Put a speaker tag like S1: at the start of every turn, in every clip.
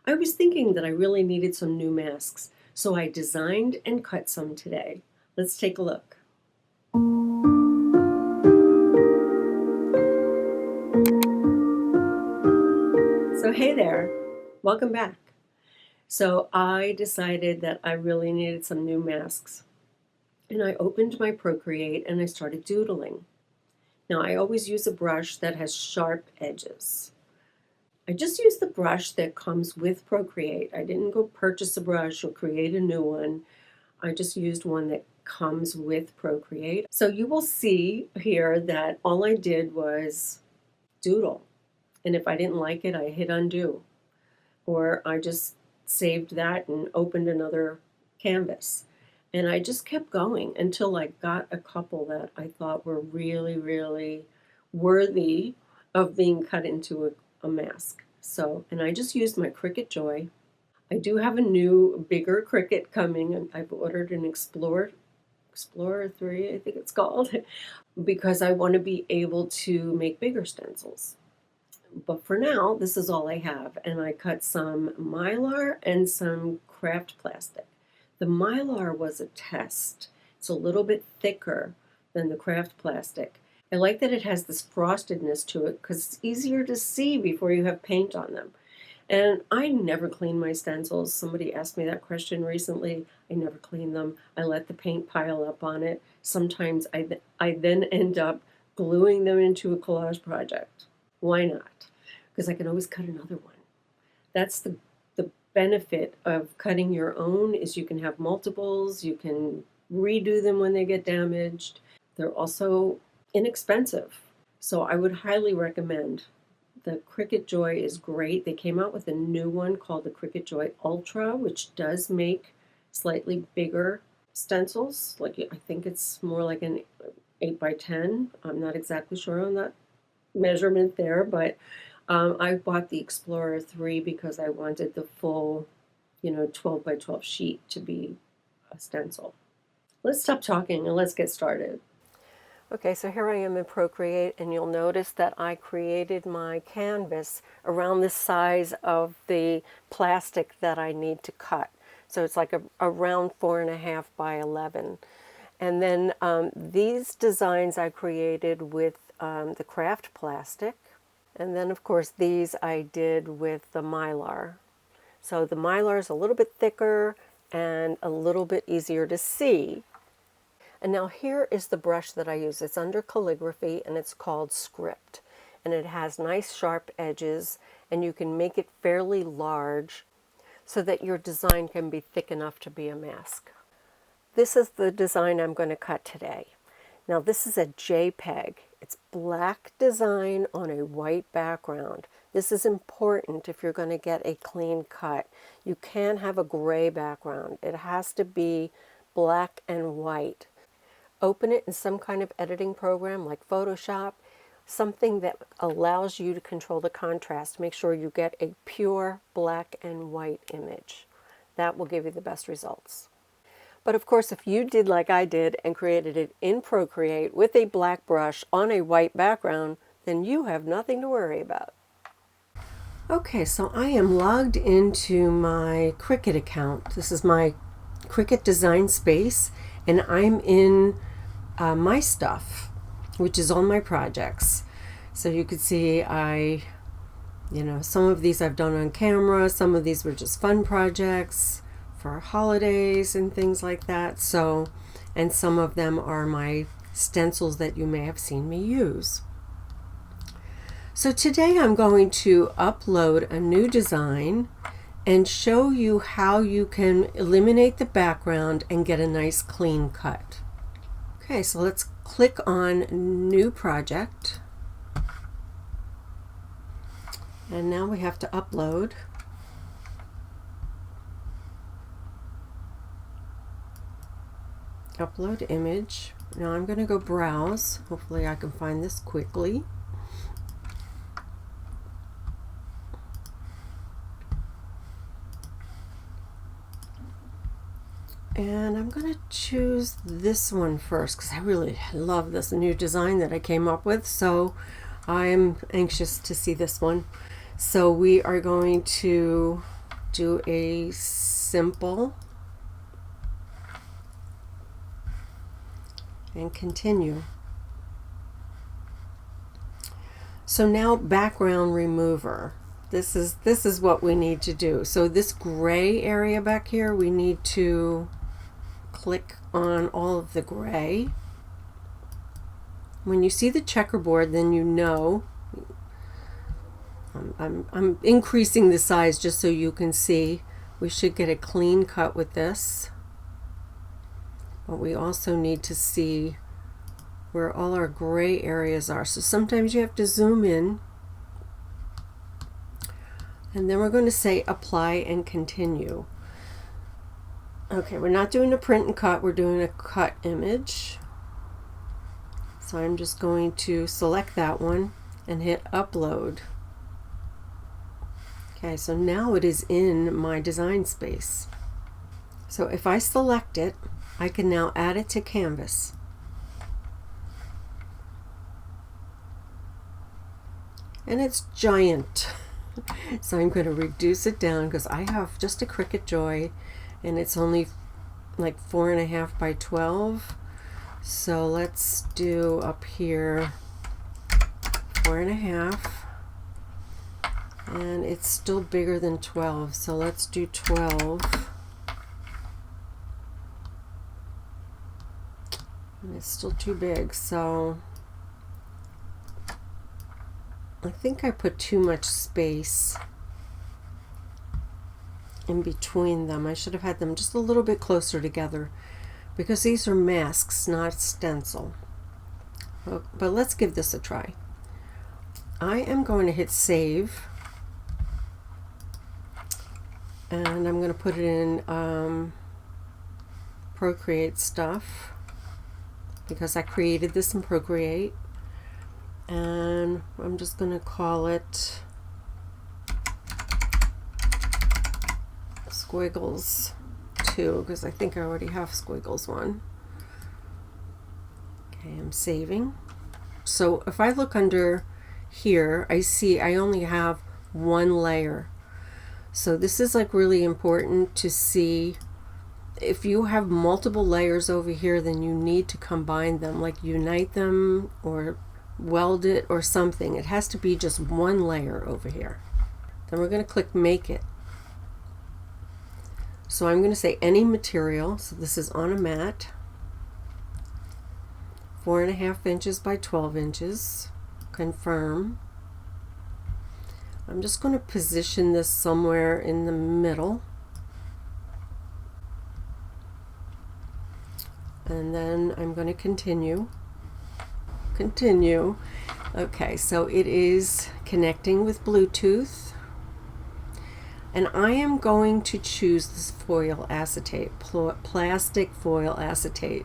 S1: I was thinking that I really needed some new masks, so I designed and cut some today. Let's take a look. So hey there, welcome back. So I decided that I really needed some new masks, and I opened my Procreate and I started doodling. Now I always use a brush that has sharp edges. I just used the brush that comes with Procreate. I didn't go purchase a brush or create a new one. I just used one that comes with Procreate. So you will see here that all I did was doodle. And if I didn't like it, I hit undo. Or I just saved that and opened another canvas. And I just kept going until I got a couple that I thought were really, really worthy of being cut into a mask. So, and I just used my Cricut Joy. I do have a new, bigger Cricut coming, and I've ordered an Explorer 3, I think it's called, because I want to be able to make bigger stencils. But for now, this is all I have, and I cut some Mylar and some craft plastic. The Mylar was a test. It's a little bit thicker than the craft plastic. I like that it has this frostedness to it because it's easier to see before you have paint on them. And I never clean my stencils. Somebody asked me that question recently. I never clean them. I let the paint pile up on it. Sometimes I then end up gluing them into a collage project. Why not? Because I can always cut another one. That's the benefit of cutting your own, is you can have multiples. You can redo them when they get damaged. They're also inexpensive. So I would highly recommend. The Cricut Joy is great. They came out with a new one called the Cricut Joy Ultra, which does make slightly bigger stencils. Like, I think it's more like an 8x10. I'm not exactly sure on that measurement there, but I bought the Explorer 3 because I wanted the full, 12x12 sheet to be a stencil. Let's stop talking and let's get started. Okay, so here I am in Procreate, and you'll notice that I created my canvas around the size of the plastic that I need to cut. So it's like around 4.5 by 11. And then these designs I created with the craft plastic. And then, of course, these I did with the Mylar. So the Mylar is a little bit thicker and a little bit easier to see. And now here is the brush that I use. It's under calligraphy and it's called Script. And it has nice sharp edges, and you can make it fairly large so that your design can be thick enough to be a mask. This is the design I'm going to cut today. Now this is a JPEG. It's black design on a white background. This is important if you're going to get a clean cut. You can't have a gray background. It has to be black and white. Open it in some kind of editing program like Photoshop, something that allows you to control the contrast. Make sure you get a pure black and white image. That will give you the best results. But of course, if you did like I did and created it in Procreate with a black brush on a white background, then you have nothing to worry about. Okay, so I am logged into my Cricut account. This is my Cricut Design Space, and I'm in my stuff, which is all my projects. So you could see some of these I've done on camera, some of these were just fun projects for holidays and things like that. So, and some of them are my stencils that you may have seen me use. So today I'm going to upload a new design and show you how you can eliminate the background and get a nice clean cut. Okay, so let's click on New Project. And now we have to upload. Upload image. Now I'm going to go browse. Hopefully I can find this quickly. And I'm going to choose this one first because I really love this new design that I came up with. So I am anxious to see this one. So we are going to do a simple and continue. So now background remover. This is what we need to do. So this gray area back here, we need to click on all of the gray. When you see the checkerboard, then you know. I'm increasing the size just so you can see. We should get a clean cut with this. But we also need to see where all our gray areas are. So sometimes you have to zoom in. And then we're going to say apply and continue. Okay, we're not doing a print and cut, we're doing a cut image. So I'm just going to select that one and hit upload. Okay, so now it is in my design space. So if I select it, I can now add it to canvas. And it's giant. So I'm going to reduce it down because I have just a Cricut Joy and it's only like 4.5 by 12. So let's do up here 4.5. And it's still bigger than 12, so let's do 12. And it's still too big, so I think I put too much space in between them. I should have had them just a little bit closer together because these are masks, not stencil. But let's give this a try. I am going to hit save. And I'm going to put it in Procreate stuff because I created this in Procreate. And I'm just going to call it Squiggles 2 because I think I already have Squiggles 1. Okay, I'm saving. So if I look under here, I see I only have one layer. So this is like really important to see. If you have multiple layers over here, then you need to combine them, like unite them or weld it or something. It has to be just one layer over here. Then we're going to click make it. So I'm going to say any material. So this is on a mat, 4.5 inches by 12 inches. Confirm. I'm just going to position this somewhere in the middle. And then I'm going to continue. Continue. Okay, so it is connecting with Bluetooth. And I am going to choose this foil acetate, plastic foil acetate.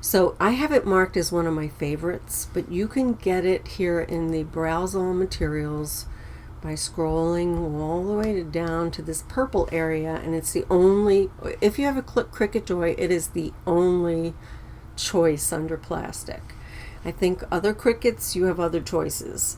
S1: So I have it marked as one of my favorites, but you can get it here in the Browse All Materials by scrolling all the way down to this purple area, and it's the only, if you have a Cricut Joy, it is the only choice under plastic. I think other Cricuts, you have other choices.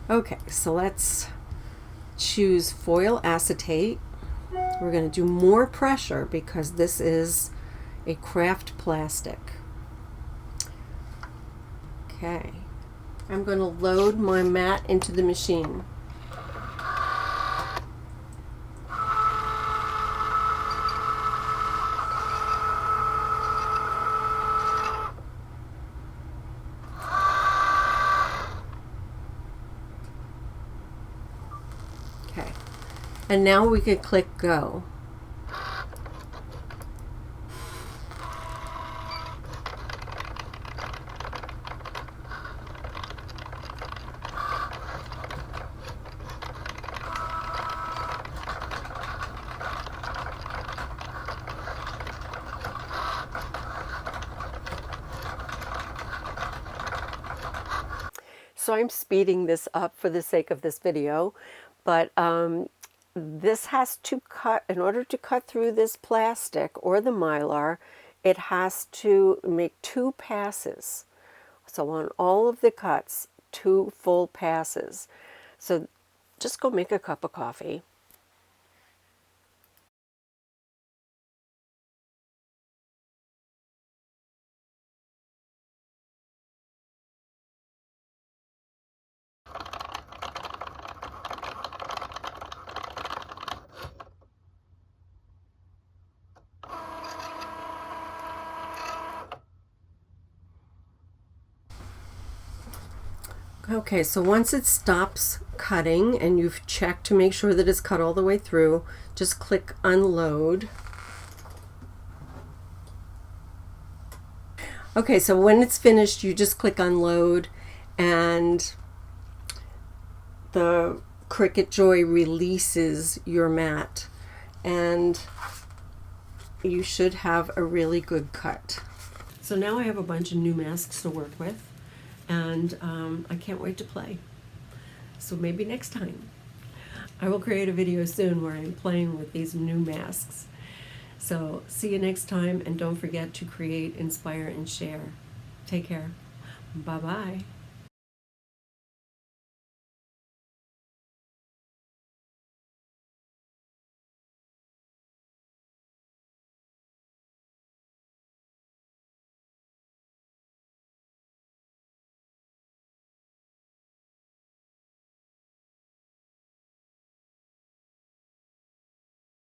S1: Okay, so let's choose foil acetate. We're going to do more pressure because this is a craft plastic. Okay, I'm going to load my mat into the machine. Okay, and now we can click go. So I'm speeding this up for the sake of this video, but this has to cut, in order to cut through this plastic or the Mylar, it has to make 2 passes. So on all of the cuts, 2 full passes. So just go make a cup of coffee. Okay, so once it stops cutting and you've checked to make sure that it's cut all the way through, just click unload. Okay, so when it's finished, you just click unload and the Cricut Joy releases your mat and you should have a really good cut. So now I have a bunch of new masks to work with, and I can't wait to play. So maybe next time. I will create a video soon where I'm playing with these new masks. So see you next time, and don't forget to create, inspire, and share. Take care. Bye-bye.